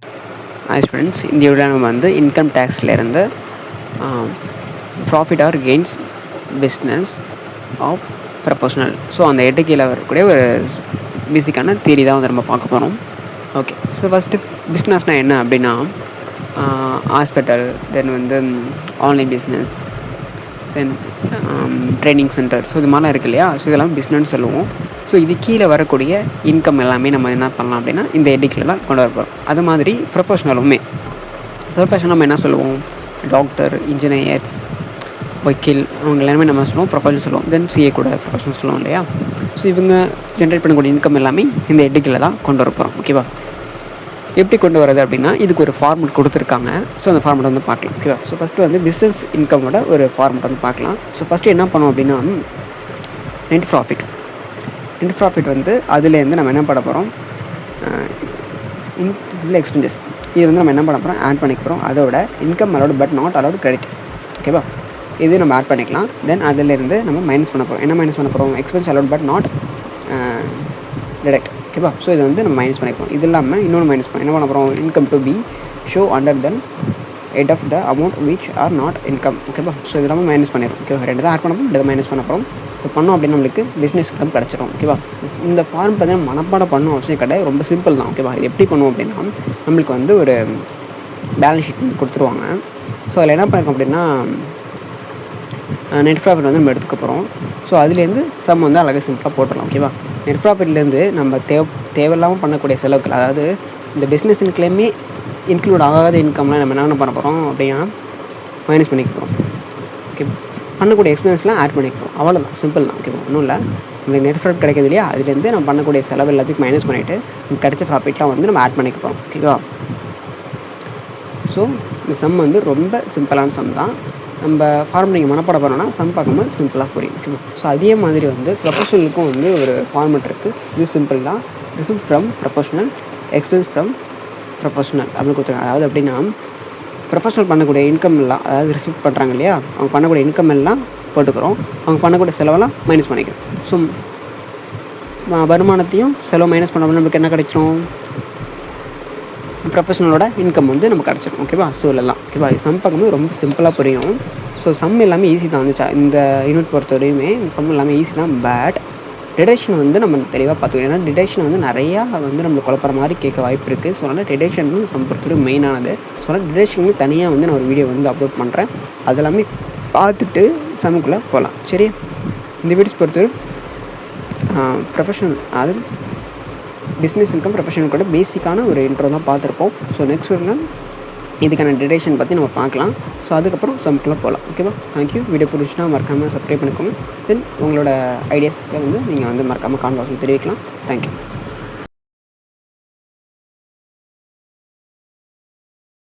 Hi students, இந்த வீடியோவில் நம்ம வந்து இன்கம் டேக்ஸ்லேருந்து profit or gains business of professional, so அந்த எட்டு கீழே வரக்கூடிய ஒரு பேசிக்கான தியரி தான் வந்து நம்ம பார்க்க போகிறோம். ஓகே, ஸோ ஃபஸ்ட்டு பிஸ்னஸ்னால் என்ன அப்படின்னா ஹாஸ்பிட்டல், தென் வந்து ஆன்லைன் பிஸ்னஸ், தென் ட்ரைனிங் சென்டர், ஸோ இது மாதிரிலாம் இருக்குது இல்லையா. ஸோ இதெல்லாம் பிஸ்னஸ்னு சொல்லுவோம். ஸோ இது கீழே வரக்கூடிய இன்கம் எல்லாமே நம்ம என்ன பண்ணலாம் அப்படின்னா இந்த எடிக்கில் தான் கொண்டு வர போகிறோம். அது மாதிரி ப்ரொஃபஷனல் நம்ம என்ன சொல்லுவோம், டாக்டர், இன்ஜினியர்ஸ், வக்கீல், அவங்க எல்லாமே நம்ம சொல்லுவோம் ப்ரொஃபஷனல் சொல்லுவோம். தென் சிஏ கூட ப்ரொஃபஷனல் சொல்லுவோம் இல்லையா. ஸோ இவங்க ஜென்ரேட் பண்ணக்கூடிய இன்கம் எல்லாமே இந்த எடிக்கில் தான் கொண்டு வர போகிறோம். ஓகேவா, எப்படி கொண்டு வரது அப்படின்னா இதுக்கு ஒரு ஃபார்மெட் கொடுத்துருக்காங்க. ஸோ அந்த ஃபார்மெட் வந்து பார்க்கலாம். ஓகேவா, ஸோ ஃபஸ்ட்டு வந்து பிஸ்னஸ் இன்கமோட ஒரு ஃபார்மெட் வந்து பார்க்கலாம். ஸோ ஃபஸ்ட்டு என்ன பண்ணுவோம் அப்படின்னா நெட் ப்ராஃபிட் வந்து அதுலேருந்து நம்ம என்ன பண்ண போகிறோம், எக்ஸ்பென்சஸ் இது வந்து நம்ம என்ன பண்ண போகிறோம், ஆட் பண்ணிக்க போகிறோம். அதோட income allowed but not allowed credit. ஓகேவா, இது நம்ம ஆட் பண்ணிக்கலாம். தென் அதிலேருந்து நம்ம மைனஸ் பண்ண போகிறோம். என்ன மைனஸ் பண்ண போகிறோம், expense allowed but not detect. ஓகேவா, ஸோ இது வந்து நம்ம மைனஸ் பண்ணிக்கிறோம். இது இல்லாமல் இன்னொன்று மைனஸ் பண்ணி என்ன பண்ண போகிறோம், income to be show under then head of the amount which are not income. ஓகேவா, ஸோ இது நம்ம மைனஸ் பண்ணிடுறோம். ஓகேவா, ரெண்டு தான் ஆட் பண்ண போகிறோம், ரெண்டு மைனஸ் பண்ண போகிறோம். ஸோ பண்ணோம் அப்படின்னு நம்மளுக்கு பிஸ்னஸ் இன்கம் கிடச்சிரும். ஓகேவா, இந்த ஃபார்ம் பார்த்தீங்கன்னா மனப்பாடம் பண்ணணும் அவசியம் கிடையாது, ரொம்ப சிம்பிள் தான். ஓகேவா, இது எப்படி பண்ணுவோம் அப்படின்னா நம்மளுக்கு வந்து ஒரு பேலன்ஸ் ஷீட் கொடுத்துருவாங்க. ஸோ அதில் என்ன பண்ணியிருக்கோம் அப்படின்னா நெட் ப்ராஃபிட் வந்து நம்ம எடுத்துக்க போகிறோம். ஸோ அதுலேருந்து சம் வந்து அழகாக சிம்பிளாக போட்டுடலாம். ஓகேவா, நெட் ப்ராஃபிட்லேருந்து நம்ம தேவையில்லாமல் பண்ணக்கூடிய செலவுகள், அதாவது இந்த பிஸ்னஸ் இன்க்ளைமே இன்க்ளூட் ஆகாத இன்கம்லாம் நம்ம என்ன பண்ண போகிறோம் அப்படின்னா மைனஸ் பண்ணிக்க போகிறோம். ஓகே, பண்ணக்கூடிய எக்ஸ்பென்ஸ்லாம் ஆட் பண்ணிக்க போகிறோம். அவ்வளோதான், சிம்பிள் தான். ஓகேவா, ஒன்றும் இல்லை. நம்மளுக்கு நெட் ப்ராஃபிட் கிடைக்கிது இல்லையா, அதுலேருந்து நம்ம பண்ணக்கூடிய செலவு எல்லாத்தையும் மைனஸ் பண்ணிவிட்டு கிடைச்ச ப்ராஃபிட்லாம் வந்து நம்ம ஆட் பண்ணிக்க போகிறோம். ஓகேவா, ஸோ இந்த சம் வந்து ரொம்ப சிம்பிளான சம் தான். நம்ம ஃபார்ம் நீங்கள் மனப்பாடம் பண்ணோன்னா சம் பார்க்கும்போது சிம்பிளாக புரியும். ஓகேவா, ஸோ அதே மாதிரி வந்து ப்ரொஃபஷனலுக்கும் வந்து ஒரு ஃபார்மெட் இருக்குது. இது சிம்பிள் தான். Receipt from professional, expense from professional அப்படின்னு கொடுத்துருக்காங்க. அதாவது அப்படின்னா ப்ரொஃபஷனல் பண்ணக்கூடிய இன்கம் எல்லாம், அதாவது ரிசிப்ட் பண்ணுறாங்க இல்லையா, அவங்க பண்ணக்கூடிய இன்கம் எல்லாம் போட்டுக்கிறோம், அவங்க பண்ணக்கூடிய செலவெல்லாம் மைனஸ் பண்ணிக்கிறோம். ஸோ வருமானத்தையும் செலவு மைனஸ் பண்ண நம்மளுக்கு என்ன கிடைச்சிரும், ப்ரொஃபஷனலோட இன்கம் வந்து நமக்கு கிடச்சிடும். ஓகேவா, ஸோ இதெல்லாம் ஓகேவா, இது சம் பார்க்கும்போது ரொம்ப சிம்பிளாக புரியும். ஸோ சம் எல்லாமே ஈஸி தான் வந்துச்சா, இந்த யூனிட் பொறுத்த வரையுமே இந்த சம் எல்லாமே ஈஸி தான். பட் டிடக்ஷன் வந்து நம்ம தெளிவாக பார்த்துக்கணும். ஏன்னா டிடக்ஷன் வந்து நிறையா வந்து நம்மளுக்கு குழப்பற மாதிரி கேட்க வாய்ப்பு இருக்குது. ஸோ அதனால் டிடக்ஷன் வந்து சம் பொறுத்தவரை மெயினானது. ஸோ அதனால் டிடக்ஷன் வந்து தனியாக வந்து நான் ஒரு வீடியோ வந்து அப்லோட் பண்ணுறேன், அதெல்லாமே பார்த்துட்டு சம்முக்குள்ளே போகலாம். சரி, இந்த வீடியோஸ் பொறுத்தவரை ப்ரொஃபஷனல், அது பிஸ்னஸ் இன்கம் ப்ரொஃபஷனல் கூட பேசிக்கான ஒரு இன்ட்ரோ தான் பார்த்துருப்போம். ஸோ நெக்ஸ்ட் வீடியோவில் இதுக்கான டிடக்ஷன் பற்றி நம்ம பார்க்கலாம். ஸோ அதுக்கப்புறம் சம்க்குள்ளே போகலாம். ஓகேவா, தேங்க்யூ. வீடியோ பிடிச்சினா மறக்காமல் சப்ஸ்கிரைப் பண்ணிக்கோங்க. தென் உங்களோட ஐடியாஸ்க்கு வந்து நீங்கள் வந்து மறக்காமல் கான்வர்ஸில் தெரிவிக்கலாம். தேங்க்யூ.